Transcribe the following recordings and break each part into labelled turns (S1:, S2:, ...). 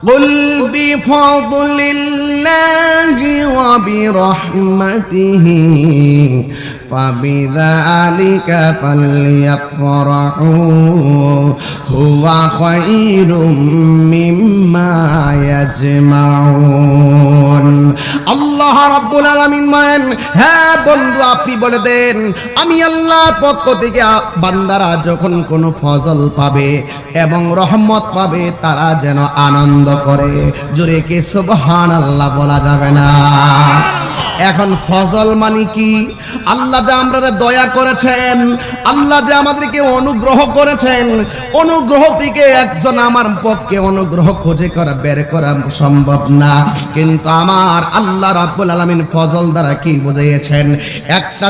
S1: قل بفضل الله وبرحمته فبذلك فليفرحوا هو خير مما يجمعون আল্লাহ রাব্বুল আলামিন বলেন, হ্যাঁ বন্ধু আপনি বলে দেন আমি আল্লাহর পক্ষ থেকে বান্দারা যখন কোনো ফজল পাবে এবং রহমত পাবে তারা যেন আনন্দ করে। জোরে কি সুবহানাল্লাহ বলা যাবে না? এখন ফজল মানে কি? আল্লাহ যে আমরা দয়া করেছেন, আল্লাহ যে আমাদেরকে অনুগ্রহ করেছেন, অনুগ্রহ থেকে একজন আমার পক্ষে অনুগ্রহ খুঁজে করা বের করা সম্ভব না, কিন্তু আমার আল্লাহ রাব্বুল আলামিন ফজল দ্বারা কি বুঝিয়েছেন?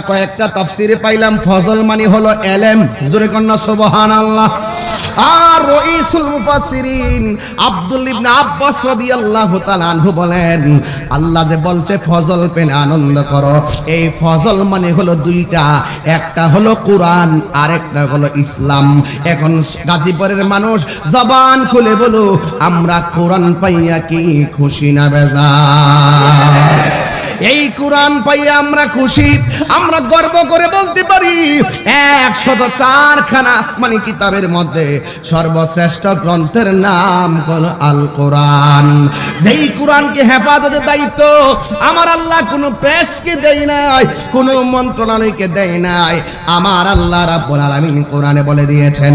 S1: কয়েকটা তাফসিরে পাইলাম ফজল মানে হলো এলেম। জোরে কন্না সুবহানাল্লাহ। আর রাইসুল মুফাসসিরিন আব্দুল ইবনে আব্বাস রাদিয়াল্লাহু তাআলা আনহু বলেন, আল্লাহ যে বলছে ফজল পেলে আনন্দ করো, এই ফজল মানে হলো দুইটা, একটা হলো কোরআন আর একটা হলো ইসলাম। এখন গাজীপুরের মানুষ জবান খুলে বলো, আমরা কোরআন পাইয়া কি খুশি না বেজার? এই কোরআন পাইয়া আমরা খুশি, আমরা গর্ব করে বলতে পারি 104খানা আসমানি কিতাবের মধ্যে সর্বশ্রেষ্ঠ গ্রন্থের নাম হলো আল কোরআন। যেই কোরআনকে হেফাজতের দায়িত্ব আমার আল্লাহ কোনো প্রেসকে দেয় নাই, কোনো মন্ত্রণালয়কে দেয় নাই। আমার আল্লাহ রাব্বুল আলামিন কোরআনে বলে দিয়েছেন,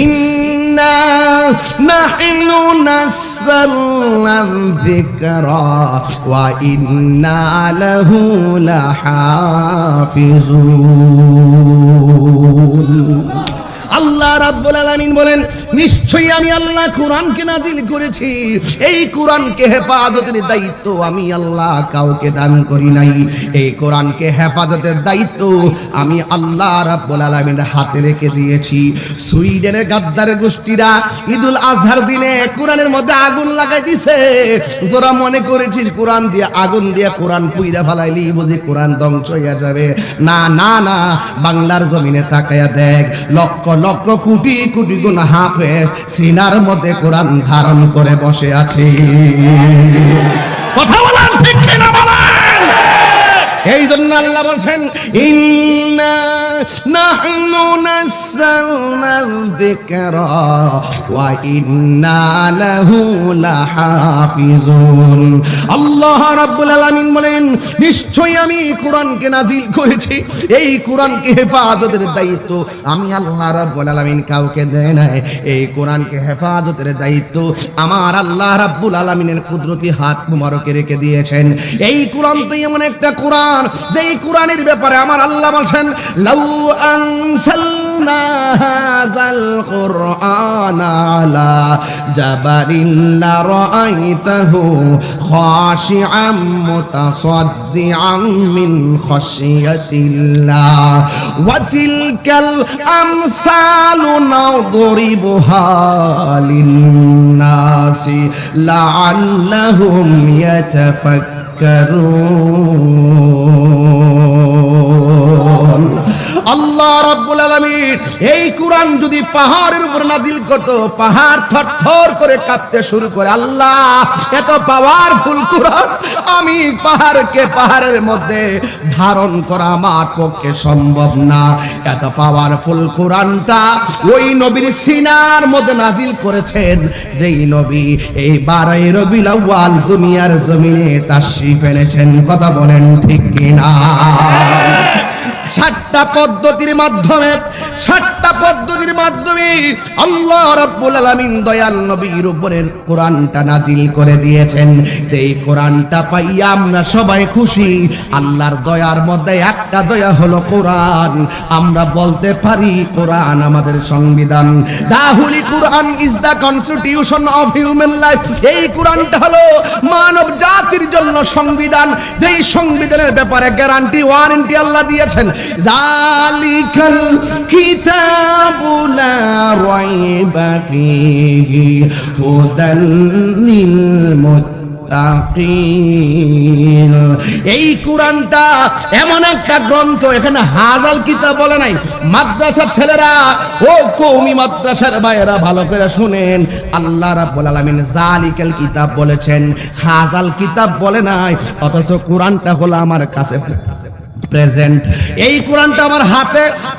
S1: ইন্না নাহনু নাযালনা যিকরা ওয়া ইন্না লাহু লাহাফিজুন। আল্লাহ রাব্বুল আলামিন বলেন, নিশ্চয়ই আমি আল্লাহ কোরআনকে নাজিল করেছি, এই কোরআনকে হেফাজতের দায়িত্ব আমি আল্লাহ কাউকে দান করি নাই। এই কোরআনকে হেফাজতের দায়িত্ব আমি আল্লাহ রাব্বুল আলামিনের হাতে রেখে দিয়েছি। সুইডেনের গাদ্দার গোষ্ঠীরা ঈদুল আজহার দিনে কোরআনের মধ্যে আগুন লাগাই দিছে। তোরা মনে করেছিস কোরআন দিয়ে আগুন দিয়ে কোরআন পুইরা ফেলাইলি বুঝি কোরআন ধ্বংস হয়ে যাবে? না না না, বাংলার জমিনে তাকায়া দেখ, লক্ষ লক্ষ কোটি কোটি গুণ হাফেজ সিনার মধ্যে কোরআন ধারণ করে বসে আছে। কথা বলেন ঠিক কিনা বলেন? এই জন্য আল্লাহ বলেন, ইন্না নাহনু নাযালনা যিকরা ওয়া ইন্না লাহু লাহাফিজুন। আল্লাহ রাব্বুল আলামিন বলেন, নিশ্চয়ই আমি কোরআনকে নাজিল করেছি, এই কোরআনকে হেফাজতের দায়িত্ব আমি আল্লাহ রাব্বুল আলামিন কাউকে দেয় নাই। এই কোরআনকে হেফাজতের দায়িত্ব আমার আল্লাহ রাব্বুল আলামিনের কুদরতি হাত মুবারকে রেখে দিয়েছেন। এই কোরআন তো এমন একটা কোরআন, যেই কোরআনের ব্যাপারে আমার আল্লাহ বলেন, লাউ আনসালনা হাযাল কুরআনা আলা জাবালিন লারাআইতাহু খাশিআম মুতাসাদ্দিআম মিন খাশিয়াতিল্লাহ ওয়া তিলকাল আমসালু নাদরিবুহা লিন-নাসি লাআল্লাহুম ইয়াতাফাক্কারুন। আল্লাহ রাব্বুল আলামিন এই কোরআন যদি পাহাড়ের উপর নাজিল করত, পাহাড় থরথর করে কাঁপতে শুরু করে। আল্লাহ এত পাওয়ারফুল কোরআন, আমি পাহাড়কে পাহাড়ের মধ্যে ধারণ করা আমার পক্ষে সম্ভব না। এত পাওয়ারফুল কোরআনটা ওই নবীর সিনার মধ্যে নাজিল করেছেন, যেই নবী এই 12 রবিউল আউয়াল দুনিয়ার জমিনে তাশরীফ এনেছেন। কথা বলেন ঠিক কিনা? 7টা পদ্ধতির মাধ্যমে আল্লাহ রাব্বুল আলামিন দয়াল নবীর উপরে কোরআনটা নাজিল করে দিয়েছেন। যেই কোরআনটা পাইয়া আমরা সবাই খুশি। আল্লাহর দয়ার মধ্যে একটা দয়া হলো কোরআন। আমরা বলতে পারি কোরআন আমাদের সংবিধান। The holy Quran is the constitution of human life. এই কোরআনটা হলো মানব জাতির জন্য সংবিধান, যেই সংবিধানের ব্যাপারে গ্যারান্টি ওয়ারেন্টি আল্লাহ দিয়েছেন। যালিকাল কিতাবু লা রাইবা ফীহি হুদাল লিল মুত্তাকিন। এই কোরআনটা এমন একটা গ্রন্থ, এখানে হাজাল কিতাব বলে নাই। মাদ্রাসার ছেলেরা, ও কওমি মাদ্রাসার ভাইয়েরা ভালো করে শুনেন, আল্লাহ রাব্বুল আলামিন জালিকাল কিতাব বলেছেন, হাজাল কিতাব বলে নাই। অথচ কোরআনটা হলো আমার কাছে প্রেজেন্ট। এই কোরআনটা আমার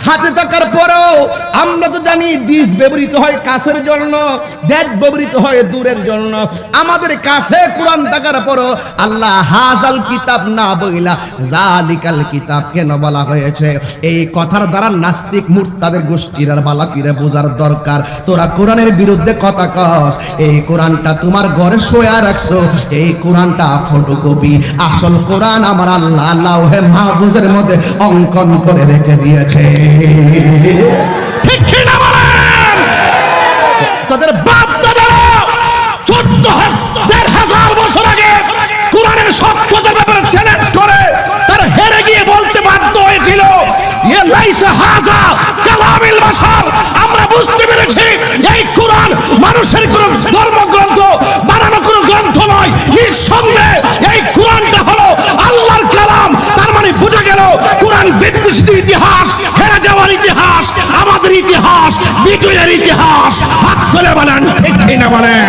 S1: হাতে থাকার পরেও আমরা তো জানি দিস ব্যবহৃত হয় কাছের জন্য, দ্যাট ব্যবহৃত হয় দূরের জন্য। আমাদের কাছে কোরআন থাকার পরও আল্লাহ হাজাল কিতাব না বইলা জালিকাল কিতাব কেন বলা হয়েছে? এই কথার দ্বারা নাস্তিক মুরতাদের গোষ্ঠীর আর বালাকিরে বোঝার দরকার, তোরা কোরআনের বিরুদ্ধে কথা কস। এই কোরআনটা তোমার ঘরে শোয়া রাখছো, এই কোরআনটা ফটোকপি। আসল কোরআন আমার আল্লাহ লাউহে মাহফুজের মধ্যে অঙ্কন করে রেখে দিয়েছে। ঠিক কি না বলেন? তাদের বাপ দাদারা 14,500 বছর আগে কোরআনের সত্যতার ব্যাপারে চ্যালেঞ্জ করে তারা হেরে গিয়ে বলতে বাধ্য হয়েছিল, ইয়া লাইসা হাযা কালামিল বাশার। আমরা বুঝতে পেরেছি এই কোরআন মানুষের কোনো ধর্মগ্রন্থ, বানানো কোনো গ্রন্থ নয়। নিঃসন্দেহে এই কোরআনটা হলো আল্লাহর কালাম। তার মানে বোঝা গেল কোরআন বিধ্বস্ত ইতিহাস, হেরে যাওয়ার ইতিহাস, আমাদের ইতিহাস, বিজয়ের ইতিহাস। হাত তুলে বলেন ঠিক কি না বলেন?